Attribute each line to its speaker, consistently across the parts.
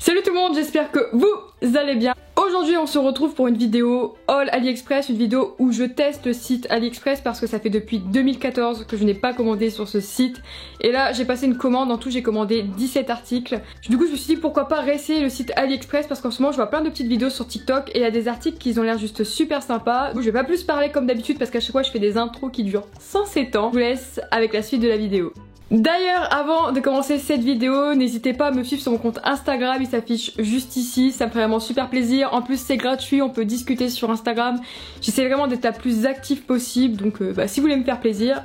Speaker 1: Salut tout le monde, j'espère que vous allez bien. Aujourd'hui on se retrouve pour une vidéo All AliExpress, une vidéo où je teste le site AliExpress parce que ça fait depuis 2014 que je n'ai pas commandé sur ce site. Et là j'ai passé une commande, en tout j'ai commandé 17 articles. Du coup je me suis dit pourquoi pas réessayer le site AliExpress parce qu'en ce moment je vois plein de petites vidéos sur TikTok et il y a des articles qui ont l'air juste super sympas. Je vais pas plus parler comme d'habitude parce qu'à chaque fois je fais des intros qui durent 107 ans. Je vous laisse avec la suite de la vidéo. D'ailleurs, avant de commencer cette vidéo, n'hésitez pas à me suivre sur mon compte Instagram, il s'affiche juste ici, ça me fait vraiment super plaisir. En plus c'est gratuit, on peut discuter sur Instagram. J'essaie vraiment d'être la plus active possible, donc si vous voulez me faire plaisir,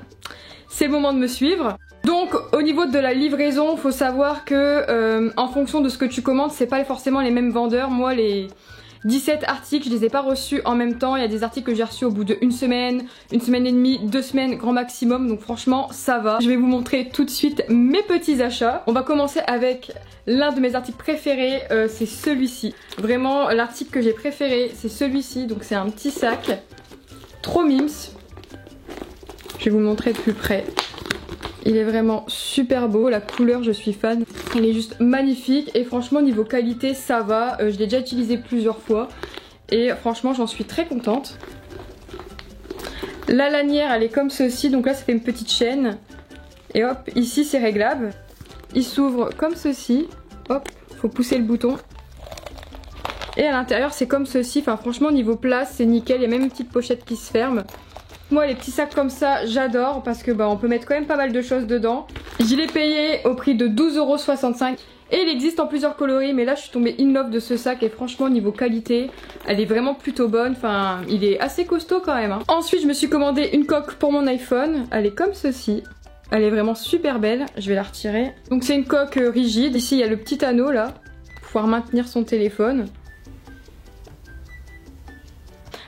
Speaker 1: c'est le moment de me suivre. Donc au niveau de la livraison, faut savoir que en fonction de ce que tu commandes, c'est pas forcément les mêmes vendeurs. Moi les 17 articles, je les ai pas reçus en même temps. Il y a des articles que j'ai reçus au bout de une semaine et demie, 2 semaines grand maximum. Donc franchement, ça va. Je vais vous montrer tout de suite mes petits achats. On va commencer avec l'un de mes articles préférés, c'est celui-ci. Vraiment, l'article que j'ai préféré, c'est celui-ci. Donc c'est un petit sac, trop mimes. Je vais vous le montrer de plus près. Il est vraiment super beau, la couleur je suis fan. Il est juste magnifique et franchement niveau qualité ça va. Je l'ai déjà utilisé plusieurs fois et franchement j'en suis très contente. La lanière elle est comme ceci, donc là ça fait une petite chaîne. Et hop, ici c'est réglable. Il s'ouvre comme ceci. Hop, faut pousser le bouton. Et à l'intérieur c'est comme ceci, enfin franchement niveau place c'est nickel, il y a même une petite pochette qui se ferme. Moi les petits sacs comme ça j'adore parce que on peut mettre quand même pas mal de choses dedans. Je l'ai payé au prix de 12,65 € et il existe en plusieurs coloris, mais là je suis tombée in love de ce sac et franchement niveau qualité elle est vraiment plutôt bonne, enfin il est assez costaud quand même hein. Ensuite je me suis commandé une coque pour mon iPhone, elle est comme ceci. Elle est vraiment super belle, je vais la retirer. Donc c'est une coque rigide, ici il y a le petit anneau là pour pouvoir maintenir son téléphone.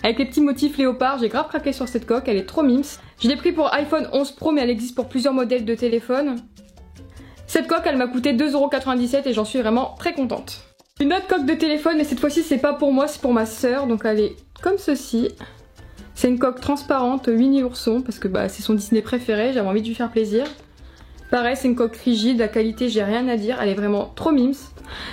Speaker 1: Avec les petits motifs léopard, j'ai grave craqué sur cette coque, elle est trop mimes. Je l'ai pris pour iPhone 11 Pro mais elle existe pour plusieurs modèles de téléphone. Cette coque elle m'a coûté 2,97 € et j'en suis vraiment très contente. Une autre coque de téléphone mais cette fois-ci c'est pas pour moi, c'est pour ma soeur. Donc elle est comme ceci. C'est une coque transparente Winnie l'ourson parce que c'est son Disney préféré, j'avais envie de lui faire plaisir. Pareil c'est une coque rigide, la qualité j'ai rien à dire, elle est vraiment trop mimes.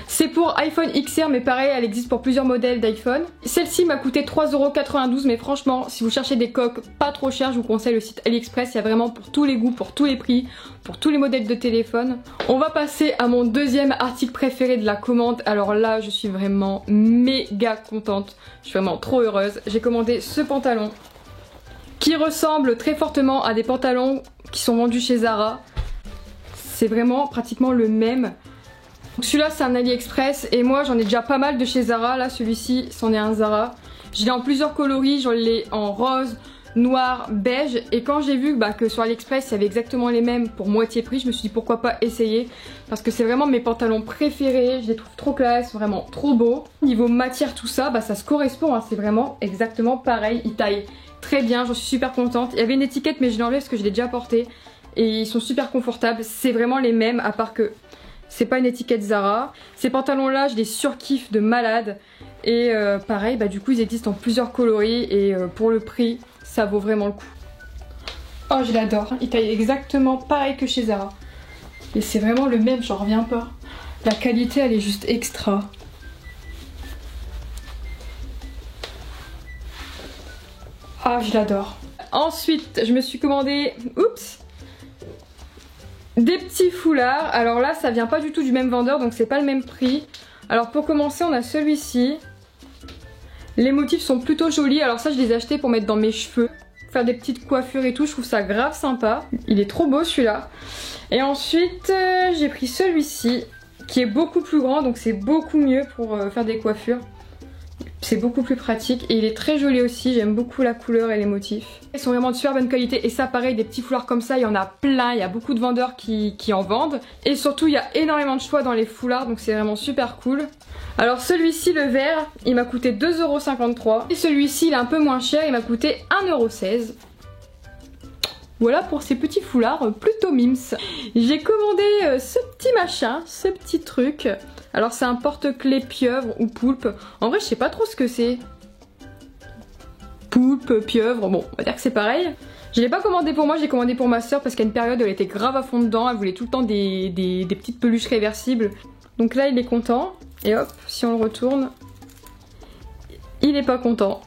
Speaker 1: C'est pour iPhone XR mais pareil elle existe pour plusieurs modèles d'iPhone. Celle-ci m'a coûté 3,92 € mais franchement si vous cherchez des coques pas trop chères je vous conseille le site AliExpress, il y a vraiment pour tous les goûts, pour tous les prix, pour tous les modèles de téléphone. On va passer à mon deuxième article préféré de la commande. Alors là je suis vraiment méga contente, je suis vraiment trop heureuse. J'ai commandé ce pantalon qui ressemble très fortement à des pantalons qui sont vendus chez Zara. C'est vraiment pratiquement le même. Celui-là c'est un AliExpress et moi j'en ai déjà pas mal de chez Zara. Là celui-ci c'en est un Zara. Je l'ai en plusieurs coloris, j'en l'ai en rose, noir, beige. Et quand j'ai vu que sur AliExpress il y avait exactement les mêmes pour moitié prix, je me suis dit pourquoi pas essayer. Parce que c'est vraiment mes pantalons préférés, je les trouve trop classe, vraiment trop beaux. Niveau matière tout ça, ça se correspond, hein. C'est vraiment exactement pareil, ils taillent très bien, j'en suis super contente. Il y avait une étiquette mais je l'ai enlevée parce que je l'ai déjà portée. Et ils sont super confortables, c'est vraiment les mêmes à part que c'est pas une étiquette Zara. Ces pantalons là je les surkiffe de malade. Et pareil du coup ils existent en plusieurs coloris et pour le prix ça vaut vraiment le coup. Oh je l'adore, ils taillent exactement pareil que chez Zara. Et c'est vraiment le même, j'en reviens pas. La qualité elle est juste extra. Ah je l'adore. Ensuite je me suis commandé, des petits foulards. Alors là ça vient pas du tout du même vendeur donc c'est pas le même prix. Alors pour commencer on a celui-ci. Les motifs sont plutôt jolis. Alors ça je les ai achetés pour mettre dans mes cheveux, faire des petites coiffures et tout, je trouve ça grave sympa. Il est trop beau celui-là. Et ensuite j'ai pris celui-ci qui est beaucoup plus grand donc c'est beaucoup mieux pour faire des coiffures. C'est beaucoup plus pratique et il est très joli aussi, j'aime beaucoup la couleur et les motifs. Ils sont vraiment de super bonne qualité et ça pareil des petits foulards comme ça il y en a plein, il y a beaucoup de vendeurs qui en vendent. Et surtout il y a énormément de choix dans les foulards donc c'est vraiment super cool. Alors celui-ci le vert il m'a coûté 2,53 € et celui-ci il est un peu moins cher, il m'a coûté 1,16 €. Voilà pour ces petits foulards plutôt mimes. J'ai commandé ce petit machin, ce petit truc. Alors c'est un porte-clés pieuvre ou poulpe. En vrai je sais pas trop ce que c'est. Poulpe, pieuvre, bon on va dire que c'est pareil. Je l'ai pas commandé pour moi, j'ai commandé pour ma soeur parce qu'à une période elle était grave à fond dedans. Elle voulait tout le temps des petites peluches réversibles. Donc là il est content. Et hop, si on le retourne, il est pas content.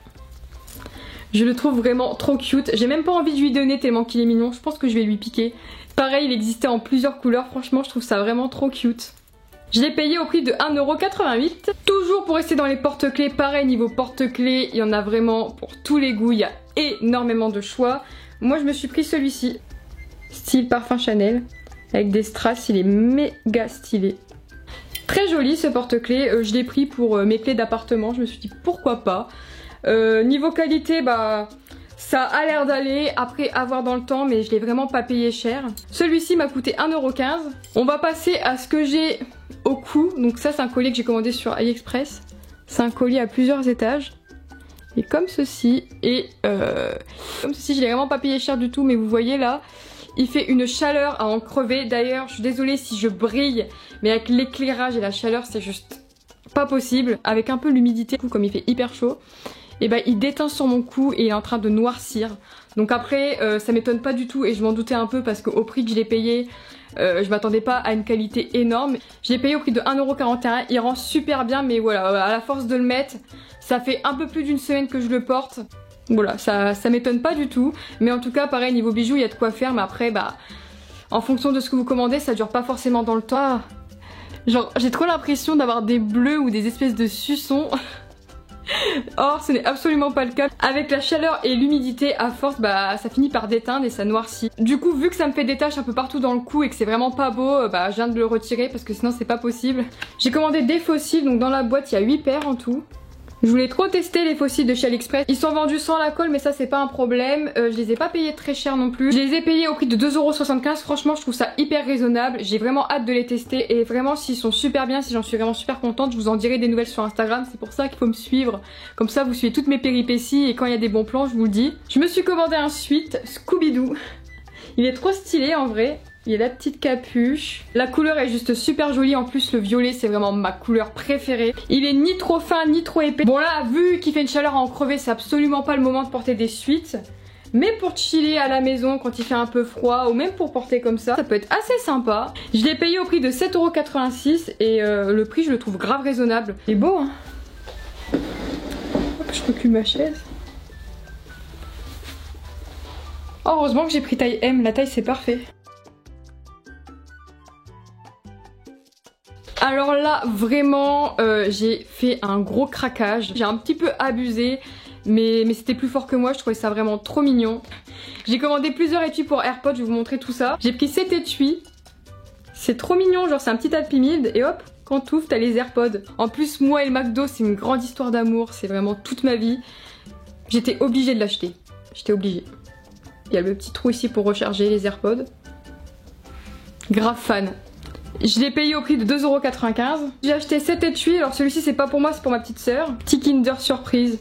Speaker 1: Je le trouve vraiment trop cute. J'ai même pas envie de lui donner tellement qu'il est mignon. Je pense que je vais lui piquer. Pareil, il existait en plusieurs couleurs. Franchement, je trouve ça vraiment trop cute. Je l'ai payé au prix de 1,88 €. Toujours pour rester dans les porte-clés, pareil niveau porte-clés, il y en a vraiment pour tous les goûts, il y a énormément de choix. Moi je me suis pris celui-ci, style parfum Chanel, avec des strass, il est méga stylé. Très joli ce porte-clés, je l'ai pris pour mes clés d'appartement, je me suis dit pourquoi pas. Niveau qualité, bah ça a l'air d'aller, après avoir dans le temps, mais je l'ai vraiment pas payé cher. Celui-ci m'a coûté 1,15 €. On va passer à ce que j'ai au cou. Donc ça c'est un collier que j'ai commandé sur AliExpress. C'est un collier à plusieurs étages. Et comme ceci. Et comme ceci, je l'ai vraiment pas payé cher du tout. Mais vous voyez là, il fait une chaleur à en crever. D'ailleurs, je suis désolée si je brille, mais avec l'éclairage et la chaleur, c'est juste pas possible. Avec un peu l'humidité, comme il fait hyper chaud, et bah il déteint sur mon cou et il est en train de noircir. Donc après ça m'étonne pas du tout et je m'en doutais un peu parce qu'au prix que je l'ai payé, je m'attendais pas à une qualité énorme. Je l'ai payé au prix de 1,41 €, il rend super bien mais voilà, à la force de le mettre, ça fait un peu plus d'une semaine que je le porte. Voilà, ça m'étonne pas du tout. Mais en tout cas pareil niveau bijoux il y a de quoi faire, mais après bah en fonction de ce que vous commandez ça dure pas forcément dans le temps. Genre j'ai trop l'impression d'avoir des bleus ou des espèces de suçons. Or ce n'est absolument pas le cas. Avec la chaleur et l'humidité à force bah ça finit par déteindre et ça noircit. Du coup vu que ça me fait des taches un peu partout dans le cou et que c'est vraiment pas beau, bah je viens de le retirer parce que sinon c'est pas possible. J'ai commandé des fossiles, donc dans la boîte il y a 8 paires en tout. Je voulais trop tester les fossiles de chez AliExpress. Ils sont vendus sans la colle mais ça c'est pas un problème. Je les ai pas payés très cher non plus. Je les ai payés au prix de 2,75 €. Franchement je trouve ça hyper raisonnable. J'ai vraiment hâte de les tester et vraiment s'ils sont super bien, si j'en suis vraiment super contente, je vous en dirai des nouvelles sur Instagram. C'est pour ça qu'il faut me suivre. Comme ça vous suivez toutes mes péripéties et quand il y a des bons plans je vous le dis. Je me suis commandé ensuite Scooby-Doo. Il est trop stylé en vrai. Il y a la petite capuche. La couleur est juste super jolie. En plus, le violet, c'est vraiment ma couleur préférée. Il est ni trop fin, ni trop épais. Bon là, vu qu'il fait une chaleur à en crever, c'est absolument pas le moment de porter des suites. Mais pour chiller à la maison quand il fait un peu froid, ou même pour porter comme ça peut être assez sympa. Je l'ai payé au prix de 7,86 € et le prix, je le trouve grave raisonnable. Il est beau, hein. Hop, je recule ma chaise. Oh, heureusement que j'ai pris taille M. La taille, c'est parfait. Alors là vraiment j'ai fait un gros craquage, j'ai un petit peu abusé mais c'était plus fort que moi, je trouvais ça vraiment trop mignon. J'ai commandé plusieurs étuis pour AirPods, je vais vous montrer tout ça. J'ai pris 7 étuis, c'est trop mignon, genre c'est un petit Happy Meal et hop, quand t'ouvres t'as les AirPods. En plus moi et le McDo c'est une grande histoire d'amour, c'est vraiment toute ma vie. J'étais obligée de l'acheter, j'étais obligée. Il y a le petit trou ici pour recharger les AirPods. Grave fan. Je l'ai payé au prix de 2,95 €. J'ai acheté 7 étuis, alors celui-ci c'est pas pour moi, c'est pour ma petite sœur. Petit Kinder Surprise.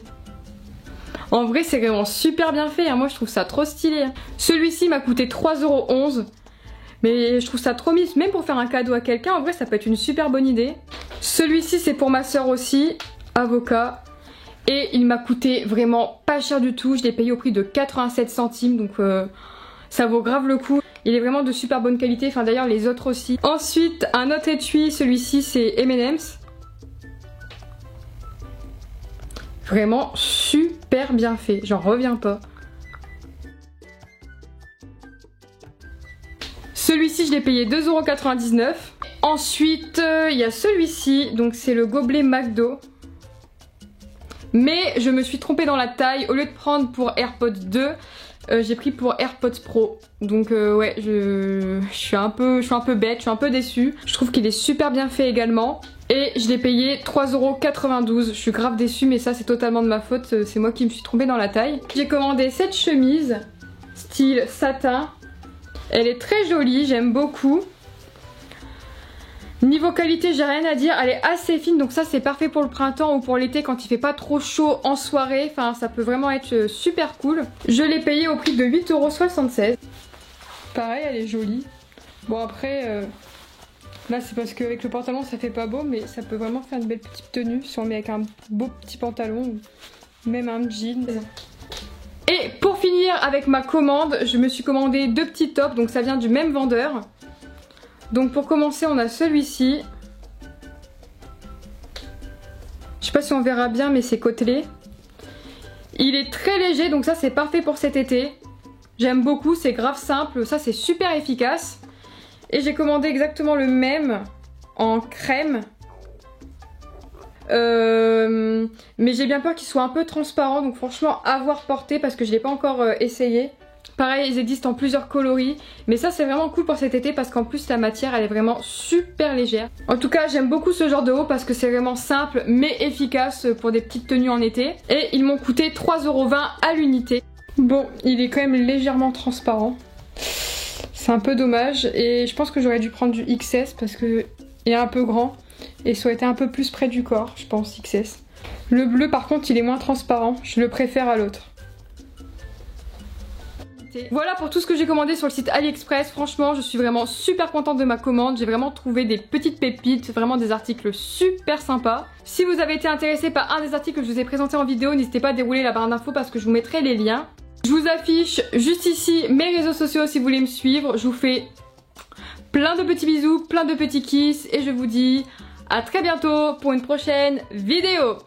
Speaker 1: En vrai c'est vraiment super bien fait, hein. Moi je trouve ça trop stylé. Celui-ci m'a coûté 3,11 €. Mais je trouve ça trop mignon, même pour faire un cadeau à quelqu'un, en vrai ça peut être une super bonne idée. Celui-ci c'est pour ma sœur aussi, avocat. Et il m'a coûté vraiment pas cher du tout, je l'ai payé au prix de 87 centimes, donc ça vaut grave le coup. Il est vraiment de super bonne qualité, enfin d'ailleurs les autres aussi. Ensuite un autre étui, celui-ci c'est M&M's. Vraiment super bien fait, j'en reviens pas. Celui-ci je l'ai payé 2,99 €. Ensuite il y a celui-ci, donc c'est le gobelet McDo. Mais je me suis trompée dans la taille, au lieu de prendre pour AirPods 2, j'ai pris pour AirPods Pro. Donc ouais, je suis un peu bête, je suis un peu déçue. Je trouve qu'il est super bien fait également. Et je l'ai payé 3,92 €. Je suis grave déçue mais ça c'est totalement de ma faute, c'est moi qui me suis trompée dans la taille. J'ai commandé cette chemise, style satin. Elle est très jolie, j'aime beaucoup. Niveau qualité j'ai rien à dire, elle est assez fine donc ça c'est parfait pour le printemps ou pour l'été quand il fait pas trop chaud en soirée, enfin ça peut vraiment être super cool. Je l'ai payé au prix de 8,76 €. Pareil elle est jolie. Bon après là c'est parce qu'avec le pantalon ça fait pas beau mais ça peut vraiment faire une belle petite tenue si on met avec un beau petit pantalon ou même un jean. Et pour finir avec ma commande, je me suis commandé 2 petits tops, donc ça vient du même vendeur. Donc pour commencer on a celui-ci. Je sais pas si on verra bien, mais c'est côtelé. Il est très léger, donc ça c'est parfait pour cet été. J'aime beaucoup, c'est grave simple, ça c'est super efficace. Et j'ai commandé exactement le même en crème. Mais j'ai bien peur qu'il soit un peu transparent, donc franchement à voir porter parce que je l'ai pas encore essayé. Pareil, ils existent en plusieurs coloris, mais ça c'est vraiment cool pour cet été parce qu'en plus la matière elle est vraiment super légère. En tout cas j'aime beaucoup ce genre de haut parce que c'est vraiment simple mais efficace pour des petites tenues en été. Et ils m'ont coûté 3,20 € à l'unité. Bon, il est quand même légèrement transparent. C'est un peu dommage et je pense que j'aurais dû prendre du XS parce que il est un peu grand et ça aurait été un peu plus près du corps, je pense, XS. Le bleu par contre il est moins transparent, je le préfère à l'autre. Voilà pour tout ce que j'ai commandé sur le site AliExpress. Franchement je suis vraiment super contente de ma commande. J'ai vraiment trouvé des petites pépites, vraiment des articles super sympas. Si vous avez été intéressé par un des articles que je vous ai présenté en vidéo, n'hésitez pas à dérouler la barre d'infos parce que je vous mettrai les liens. Je vous affiche juste ici mes réseaux sociaux si vous voulez me suivre. Je vous fais plein de petits bisous, plein de petits kiss et je vous dis à très bientôt pour une prochaine vidéo.